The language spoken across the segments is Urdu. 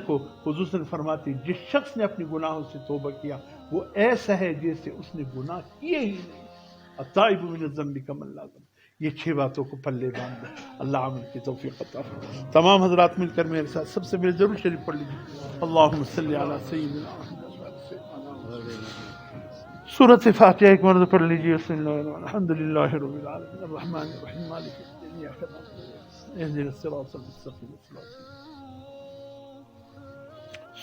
کو حضور صلی اللہ علیہ وسلم فرماتے جس شخص نے اپنی گناہوں سے توبہ کیا وہ ایسا ہے جیسے اس نے گناہ کیے ہی نہیں. التائب من الذنب کمن لا ذنب. یہ 6 باتوں کو پلے باندھ دیں. اللہ عمل کی توفیق عطا فرمائے. تمام حضرات مل کر میرے ساتھ سب سے پہلے ضرور شریف پڑھ لیجیے. اللہم صلی علی سیدنا سورۃ فاتحہ ایک مرتبہ پڑھ لیجیے. بسم اللہ الرحمن الرحیم الحمد للہ رب العالمین الرحمن الرحیم مالک یوم الدین ایاک نعبد و ایاک نستعین اهدنا الصراط المستقیم.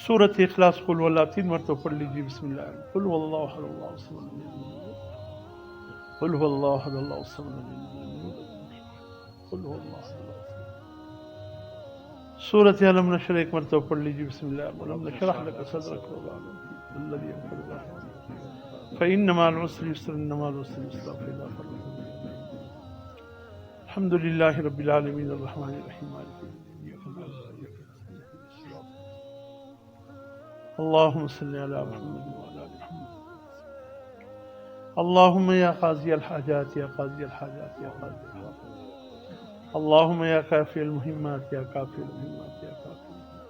سورۃ اخلاص قل واللہ 3 مرتبہ پڑھ لیجیے. بسم اللہ قل واللہ احد اللہ الصمد قل هو اللہ احد اللہ الصمد قل هو اللہ احد. سورۃ علم نشر ایک مرتبہ پڑھ لیجیے. بسم اللہ علم نشرح لک صدرک ووضعنا الذی انقض ظہرک فإن مع العسر يسرا إن مع العسر يسرا فإذا فرغت. الحمد للہ رب العالمین الرحمن الرحیم مالک یوم الدین ایاک نعبد و ایاک نستعین اهدنا الصراط المستقیم. اللهم صل على محمد وعلى آل محمد. اللهم يا قاضي الحاجات يا قاضي الحاجات يا قاضي الحاجات. اللهم يا كافي المهمات يا كافي المهمات يا كافي المهمات.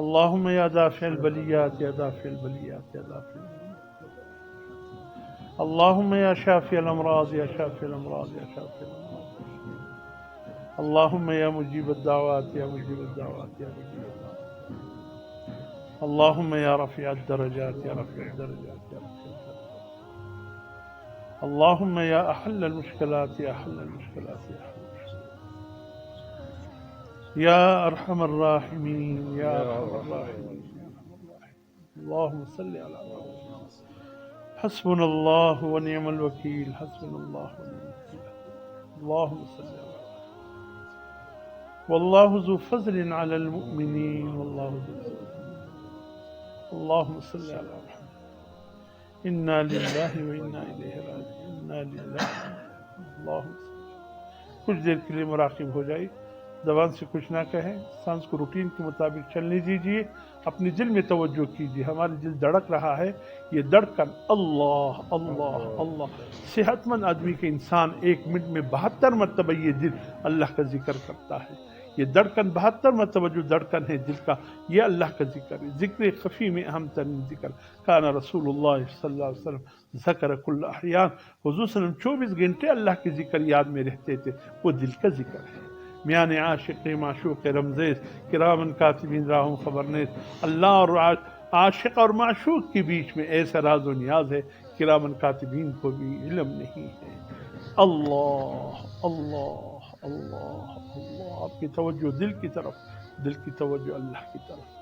اللهم يا دافع البليات يا دافع البليات يا دافع البليات. اللهم يا شافي الأمراض يا شافي الأمراض يا شافي الأمراض. اللهم يا مجيب الدعوات يا مجيب الدعوات يا مجيب الدعوات. اللهم يا رفيع الدرجات يا رفيع الدرجات يا رفيع الدرجات. اللهم يا أحل المشكلات يا أحل المشكلات يا أحل المشكلات يا أرحم الراحمين يا أرحم الراحمين. اللهم صل على محمد. حسبنا الله ونعم الوكيل حسبنا الله ونعم الوكيل. اللهم صل على محمد. والله ذو فضل على المؤمنين والله ذو فضل. اللهم صل على محمد. إنا لله وإنا إليه راجعون. إنا لله. اللهم صل. کچھ دیر کے لیے مراقب ہو جائے. زبان سے کچھ نہ کہیں. سانس کو روٹین کے مطابق چلنے دیجیے. اپنی دل میں توجہ کیجیے. ہمارا دل دھڑک رہا ہے. یہ دھڑکن اللہ اللہ اللہ. صحت مند آدمی کے انسان 1 منٹ میں 72 مرتبہ یہ دل اللہ کا ذکر کرتا ہے. یہ دھڑکن 72 مرتبہ جو دھڑکن ہے دل کا یہ اللہ کا ذکر ہے. ذکر خفی میں اہم ترین ذکر. کان رسول اللہ صلی اللہ علیہ وسلم ذکر کل احیان. حضور صلی اللہ علیہ وسلم 24 گھنٹے اللہ کے ذکر یاد میں رہتے تھے. وہ دل کا ذکر ہے. میان عاشق معشوق رمزیز کرامن کاتبین راہم خبرنیز. اللہ اور عاشق اور معشوق کے بیچ میں ایسا راز و نیاز ہے کرامن کاتبین کو بھی علم نہیں ہے. اللہ اللہ اللہ اللہ. آپ کی توجہ دل کی طرف. دل کی توجہ اللہ کی طرف.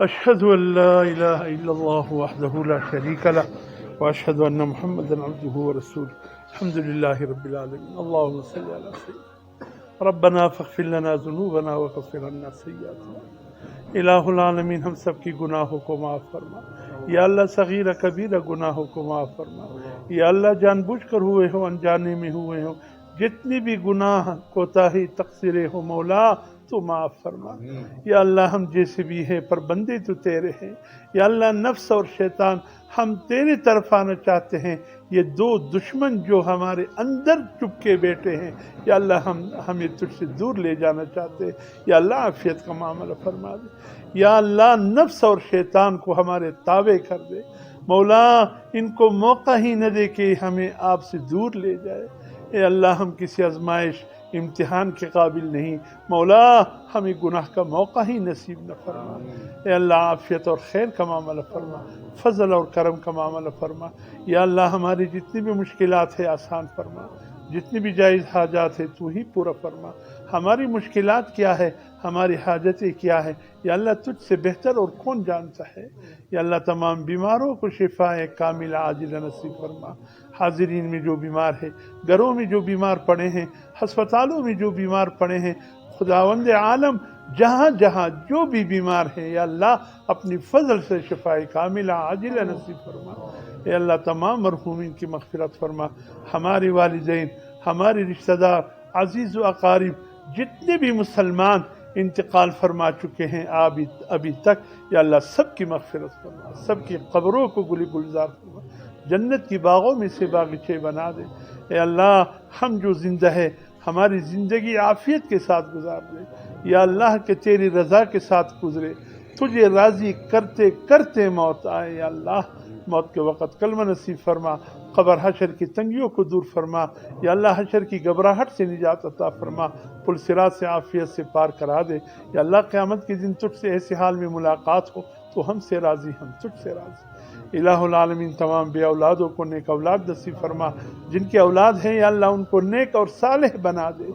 أشهد أن لا إله إلا الله وحده لا شريك له وأشهد أن محمدا عبده ورسوله. الحمد لله رب العالمين. اللهم صل على سيدنا ربنا فاغفر لنا ذنوبنا وكفر عنا سيئاتنا. الہ العالمین ہم سب کی گناہوں کو معاف فرما. یا اللہ صغیرہ کبیرہ گناہوں کو معاف فرما. یا اللہ جان بوجھ کر ہوئے ہو انجانے میں ہوئے ہو جتنی بھی گناہ کوتاہی تقصیر ہو مولا تو معاف فرما. یا اللہ ہم جیسے بھی ہیں پر بندے تو تیرے ہیں. یا اللہ نفس اور شیطان ہم تیرے طرف آنا چاہتے ہیں. یہ 2 دشمن جو ہمارے اندر چپ کے بیٹھے ہیں یا اللہ ہمیں تجھ سے دور لے جانا چاہتے ہیں. یا اللہ عافیت کا معاملہ فرما دے. یا اللہ نفس اور شیطان کو ہمارے تابع کر دے. مولا ان کو موقع ہی نہ دے کہ ہمیں آپ سے دور لے جائے. اے اللہ ہم کسی آزمائش امتحان کے قابل نہیں. مولا ہمیں گناہ کا موقع ہی نصیب نہ فرما. اے اللہ عافیت اور خیر کا معاملہ فرما. فضل اور کرم کا معاملہ فرما. یا اللہ ہماری جتنی بھی مشکلات ہیں آسان فرما. جتنی بھی جائز حاجات ہیں تو ہی پورا فرما. ہماری مشکلات کیا ہے، ہماری حاجتیں کیا ہے، یا اللہ تجھ سے بہتر اور کون جانتا ہے۔ یا اللہ تمام بیماروں کو شفا کامل عاجلہ نصیب فرما۔ حاضرین میں جو بیمار ہے، گھروں میں جو بیمار پڑے ہیں، ہسپتالوں میں جو بیمار پڑے ہیں، خداوند عالم جہاں جہاں جو بھی بیمار ہیں، یا اللہ اپنی فضل سے شفا کاملہ عاجلہ نصیب فرما۔ اے اللہ تمام مرحومین کی مغفرت فرما۔ ہمارے والدین، ہمارے رشتہ دار، عزیز و اقارب، جتنے بھی مسلمان انتقال فرما چکے ہیں ابھی تک، یا اللہ سب کی مغفرت فرما، سب کی قبروں کو گلی گلزار فرما، جنت کی باغوں میں سے باغیچے بنا دے۔ اے اللہ ہم جو زندہ ہے، ہماری زندگی عافیت کے ساتھ گزار دے، یا اللہ کہ تیری رضا کے ساتھ گزرے، تجھے راضی کرتے کرتے موت آئے۔ یا اللہ موت کے وقت کلمہ نصیب فرما، قبر حشر کی تنگیوں کو دور فرما، یا اللہ حشر کی گھبراہٹ سے نجات عطا فرما، پل صراط سے عافیت سے پار کرا دے۔ یا اللہ قیامت کے دن تجھ سے ایسے حال میں ملاقات ہو تو ہم سے راضی، ہم تجھ سے راضی۔ الہ العالمین تمام بے اولادوں کو نیک اولاد نصیب فرما، جن کے اولاد ہیں یا اللہ ان کو نیک اور صالح بنا دے۔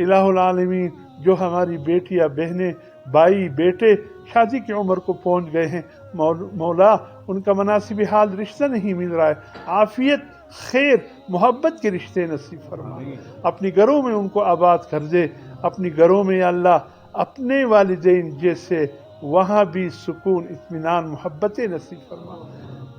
الہ العالمین جو ہماری بیٹیاں، بہنیں، بھائی، بیٹے شادی کی عمر کو پہنچ گئے ہیں، مولا ان کا مناسب حال رشتہ نہیں مل رہا ہے، عافیت، خیر، محبت کے رشتے نصیب فرما، اپنی گھروں میں ان کو آباد کر دے، اپنی گھروں میں یا اللہ اپنے والدین جیسے وہاں بھی سکون، اطمینان، محبتیں نصیب فرما۔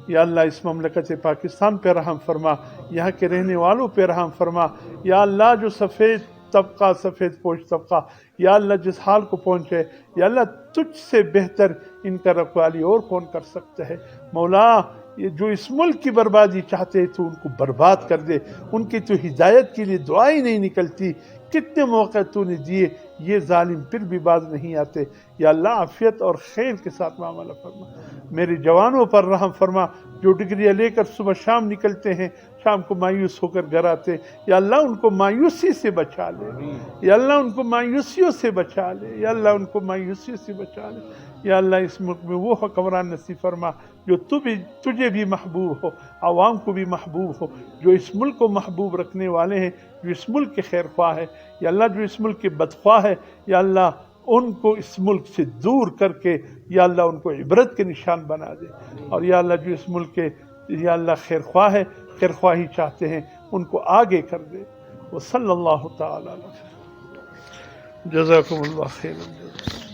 یا اللہ اس مملکت پاکستان پہ رحم فرما، یہاں کے رہنے والوں پہ رحم فرما۔ یا اللہ جو سفید طبقہ، سفید پوش طبقہ یا اللہ جس حال کو پہنچے، یا اللہ تجھ سے بہتر ان کا رکھوالی اور کون کر سکتا ہے۔ مولا یہ جو اس ملک کی بربادی چاہتے ہیں تو ان کو برباد کر دے، ان کی تو ہدایت کے لیے دعائیں نہیں نکلتی، کتنے موقع تو نے دیے، یہ ظالم پھر بھی باز نہیں آتے۔ یا اللہ عافیت اور خیر کے ساتھ معاملہ فرما، میرے جوانوں پر رحم فرما جو ڈگریاں لے کر صبح شام نکلتے ہیں، شام کو مایوس ہو کر گھر آتے، یا اللہ ان کو مایوسی سے بچا لے، یا اللہ ان کو مایوسیوں سے بچا لے، یا اللہ ان کو مایوسیوں سے بچا لے۔ یا اللہ اس ملک میں وہ حکمران نصیب فرما جو تجھے بھی محبوب ہو، عوام کو بھی محبوب ہو، جو اس ملک کو محبوب رکھنے والے ہیں، جو اس ملک کے خیر خواہ ہے۔ یا اللہ جو اس ملک کے بدخواہ ہے، یا اللہ ان کو اس ملک سے دور کر کے یا اللہ ان کو عبرت کے نشان بنا دے، اور یا اللہ جو اس ملک کے یا اللہ خیر خواہ ہے، خیر خواہی چاہتے ہیں، ان کو آگے کر دے۔ وصلی اللہ تعالی علیہ وسلم۔ جزاکم اللہ خیر۔